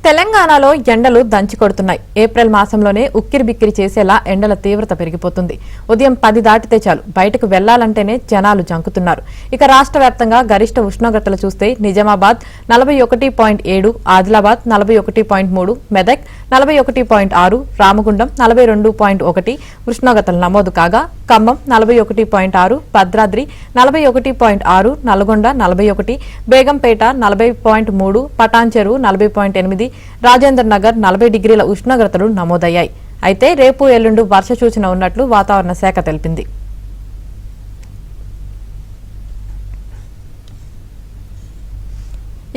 తెలంగాణలో ఎండలు దంచి కొడుతున్నాయి. ఏప్రిల్ మాసంలోనే ఉక్కిరిబిక్కిరి చేసేలా ఎండల తీవ్రత పెరిగిపోతుంది. ఉదయం 10 దాటితే చాలు బయటకు వెళ్లాలంటేనే జనాలు జంకుతున్నారు. ఇక రాష్ట్ర వ్యాప్తంగా గరిష్ట ఉష్ణోగ్రతలు చూస్తే నిజామాబాద్ 41.7, ఆదిలాబాద్ 41.3, మెదక్ 41.6, రామగుండం 42.1 ఉష్ణోగ్రతలు నమోదు కాగా ఖమ్మం 41.6, భద్రాద్రి 41.6, నల్గొండ 41, బేగంపేట 40.3, పటాన్చెరు 40.8, రాజేంద్ర నగర్ 40 డిగ్రీల ఉష్ణోగ్రతలు నమోదయ్యాయి. అయితే రేపు ఎల్లుండి వర్ష సూచన ఉన్నట్లు వాతావరణ శాఖ తెలిపింది.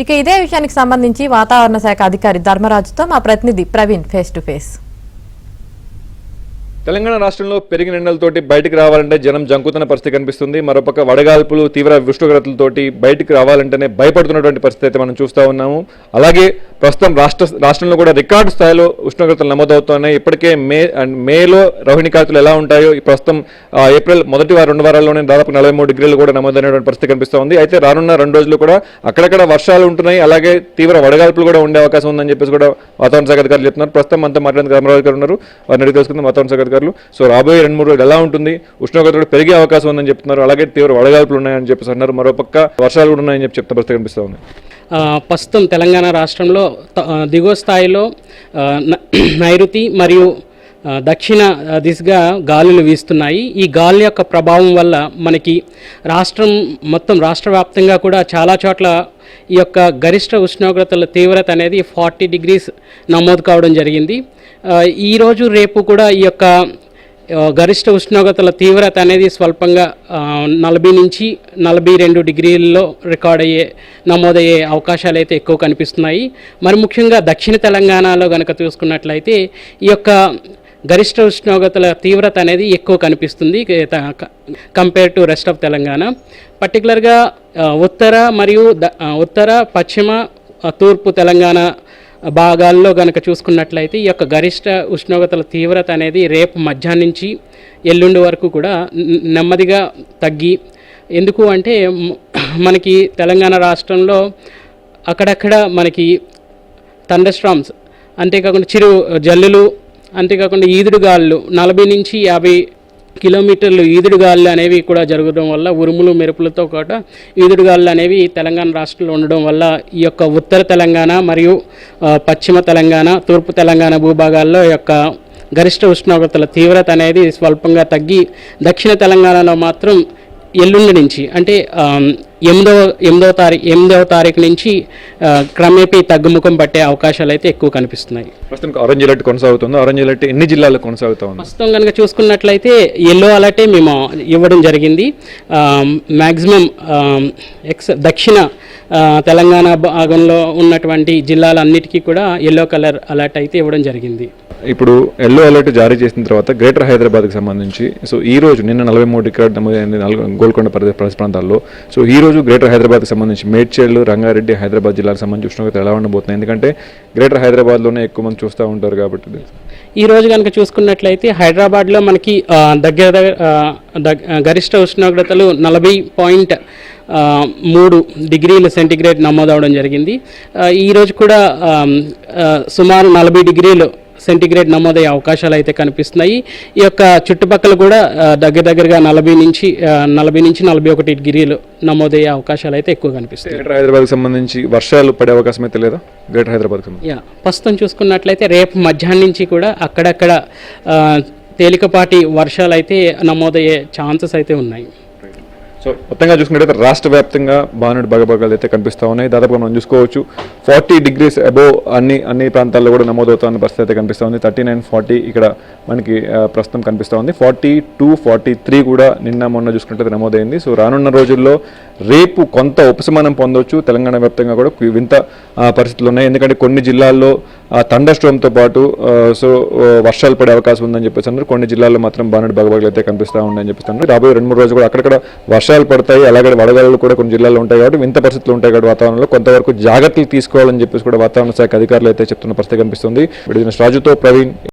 ఇక ఇదే విషయానికి సంబంధించి వాతావరణ శాఖ అధికారి ధర్మరాజుతో మా ప్రతినిధి Praveen face to face. Telangana రాష్ట్రంలో పెరిగిన ఎండలతోటి బయటికి రావాలంటే జనం జంకుతున్న పరిస్థితి కనిపిస్తుంది. మరోపక్క వడగాల్పులు, తీవ్ర ఉష్ణోగ్రతలతోటి బయటికి రావాలంటేనే భయపడుతున్నటువంటి పరిస్థితి అయితే మనం చూస్తూ ఉన్నాము. అలాగే ప్రస్తుతం రాష్ట్రంలో కూడా రికార్డు స్థాయిలో ఉష్ణోగ్రతలు నమోదవుతున్నాయి. ఇప్పటికే మేలో రోహిణి కార్తెలు ఎలా ఉంటాయో ఈ ప్రస్తుతం ఏప్రిల్ మొదటి 2 వారాల్లోనే దాదాపు 43 డిగ్రీలు కూడా నమోదైనటువంటి పరిస్థితి కనిపిస్తోంది. అయితే రానున్న 2 రోజులు కూడా అక్కడక్కడ వర్షాలు ఉంటున్నాయి. అలాగే తీవ్ర వడగాల్పులు కూడా ఉండే అవకాశం ఉందని చెప్పేసి కూడా వాతావరణ శాఖ అధికారులు చెప్తున్నారు. ప్రస్తుతం అంతా మాట్లాడిన ధర్మరాజు గారు ఉన్నారు, వారిని అడిగి తెలుసుకుందాం. వాతావరణ శాఖ అధికారులు సో రాబోయే 2-3 రోజులు ఎలా ఉంటుంది, ఉష్ణోగ్రత పెరిగే అవకాశం ఉందని చెప్తున్నారు. అలాగే తీవ్ర వడగాల్పులు ఉన్నాయని చెప్పేసి అన్నారు. మరోపక్క వర్షాలు కూడా ఉన్నాయని చెప్తున్న పరిస్థితి కనిపిస్తూ ఉంది. ప్రస్తుతం తెలంగాణ రాష్ట్రంలో దిగువ స్థాయిలో నైరుతి మరియు దక్షిణ దిశగా గాలులు వీస్తున్నాయి. ఈ గాలి యొక్క ప్రభావం వల్ల మనకి రాష్ట్ర వ్యాప్తంగా కూడా చాలా చోట్ల ఈ యొక్క గరిష్ట ఉష్ణోగ్రతల తీవ్రత అనేది 40 డిగ్రీస్ నమోదు కావడం జరిగింది. ఈరోజు రేపు కూడా ఈ యొక్క గరిష్ట ఉష్ణోగ్రతల తీవ్రత అనేది స్వల్పంగా 40 నుంచి 42 డిగ్రీల్లో నమోదయ్యే అవకాశాలు అయితే ఎక్కువ కనిపిస్తున్నాయి. మరి ముఖ్యంగా దక్షిణ తెలంగాణలో కనుక చూసుకున్నట్లయితే ఈ యొక్క గరిష్ట ఉష్ణోగ్రతల తీవ్రత అనేది ఎక్కువ కనిపిస్తుంది compare to rest of Telangana. పర్టికులర్గా ఉత్తర పశ్చిమ తూర్పు తెలంగాణ భాగాల్లో కనుక చూసుకున్నట్లయితే ఈ యొక్క గరిష్ట ఉష్ణోగ్రతల తీవ్రత అనేది రేపు మధ్యాహ్నం నుంచి ఎల్లుండి వరకు కూడా నెమ్మదిగా తగ్గి, ఎందుకు అంటే మనకి తెలంగాణ రాష్ట్రంలో అక్కడక్కడ మనకి థండర్ స్టార్మ్స్, అంతేకాకుండా చిరు జల్లులు, అంతేకాకుండా ఈదుడుగాళ్ళు 40 నుంచి 50 కిలోమీటర్లు ఈదుడుగాళ్ళు అనేవి కూడా జరగడం వల్ల, ఉరుములు మెరుపులతో కూడా ఈదుడుగాళ్ళు అనేవి తెలంగాణ రాష్ట్రంలో ఉండడం వల్ల ఈ యొక్క ఉత్తర తెలంగాణ మరియు పశ్చిమ తెలంగాణ, తూర్పు తెలంగాణ భూభాగాల్లో యొక్క గరిష్ట ఉష్ణోగ్రతల తీవ్రత అనేది స్వల్పంగా తగ్గి, దక్షిణ తెలంగాణలో మాత్రం ఎల్లుండి నుంచి అంటే 8వ తారీఖు నుంచి క్రమేపీ తగ్గుముఖం పట్టే అవకాశాలు అయితే ఎక్కువ కనిపిస్తున్నాయి. ప్రస్తుతం ఆరెంజ్ అలర్ట్ కొనసాగుతుంది. ఆరెంజ్ అలర్ట్ ఎన్ని జిల్లాల్లో కొనసాగుతుంది? ప్రస్తుతం కనుక చూసుకున్నట్లయితే ఎల్లో అలర్టే మేము ఇవ్వడం జరిగింది. మ్యాక్సిమం దక్షిణ తెలంగాణ భాగంలో ఉన్నటువంటి జిల్లాలన్నిటికీ కూడా ఎల్లో కలర్ అలర్ట్ అయితే ఇవ్వడం జరిగింది. ఇప్పుడు ఎల్లో అలర్ట్ జారీ చేసిన తర్వాత గ్రేటర్ హైదరాబాద్కి సంబంధించి సో ఈ రోజు నిన్న 43 రికార్డు నమోదైంది గోల్కొండ పరిసర ప్రాంతాల్లో. సో ఈ రోజు గ్రేటర్ హైదరాబాద్కి సంబంధించి మేడ్చల్, రంగారెడ్డి, హైదరాబాద్ జిల్లాకు సంబంధించి ఉష్ణోగ్రత ఎలా ఉండబోతున్నాయి? ఎందుకంటే గ్రేటర్ హైదరాబాద్లోనే ఎక్కువ మంది చూస్తూ ఉంటారు కాబట్టి. ఈ రోజు కనుక చూసుకున్నట్లయితే హైదరాబాద్లో మనకి గరిష్ట ఉష్ణోగ్రతలు 40.3 డిగ్రీల సెంటీగ్రేడ్ నమోదవడం జరిగింది. ఈరోజు కూడా సుమారు 40 డిగ్రీలు సెంటీగ్రేడ్ నమోదయ్యే అవకాశాలు అయితే కనిపిస్తున్నాయి. ఈ యొక్క చుట్టుపక్కల కూడా దగ్గరగా 40 నుంచి 41 డిగ్రీలు నమోదయ్యే అవకాశాలు అయితే ఎక్కువ కనిపిస్తాయి. గ్రేటర్ హైదరాబాద్కి సంబంధించి వర్షాలు పడే అవకాశం అయితే లేదా? గ్రేటర్ హైదరాబాద్ ప్రస్తుతం చూసుకున్నట్లయితే రేపు మధ్యాహ్నం నుంచి కూడా అక్కడక్కడ తేలికపాటి వర్షాలు అయితే నమోదయ్యే ఛాన్సెస్ అయితే ఉన్నాయి. సో మొత్తంగా చూసుకున్నట్లయితే రాష్ట్ర వ్యాప్తంగా బానుడి బగబగాలు అయితే కనిపిస్తూ ఉన్నాయి. దాదాపుగా మనం చూసుకోవచ్చు 40 డిగ్రీస్ అబోవ్ అన్ని ప్రాంతాల్లో కూడా నమోదవుతున్న పరిస్థితి అయితే కనిపిస్తూ ఉంది. 39, 40 ఇక్కడ మనకి ప్రస్తుతం కనిపిస్తూ ఉంది. 42, 43 కూడా నిన్న మొన్న చూసుకున్నట్లయితే నమోదైంది. సో రానున్న రోజుల్లో రేపు కొంత ఉపశమనం పొందవచ్చు. తెలంగాణ వ్యాప్తంగా కూడా వింత పరిస్థితులు ఉన్నాయి. ఎందుకంటే కొన్ని జిల్లాల్లో థండర్ స్టార్మ్తో పాటు సో వర్షాలు పడే అవకాశం ఉందని చెప్పేసి అన్నారు. కొన్ని జిల్లాల్లో మాత్రం బానుడి బగబగలు అయితే కనిపిస్తూ ఉన్నాయని చెప్పేస్తున్నారు. రాబోయే 2-3 రోజులు కూడా అక్కడక్కడ వర్షాలు పడతాయి. అలాగే వడగాలు కూడా కొన్ని జిల్లాల్లో ఉంటాయి కాబట్టి వింత పరిస్థితులు ఉంటాయి కాబట్టి వాతావరణంలో కొంతవరకు జాగ్రత్తలు తీసుకోవాలని చెప్పేసి కూడా వాతావరణ శాఖ అధికారులు అయితే చెప్తున్న పరిస్థితి కనిపిస్తుంది. రాజుతో ప్రవీణ్.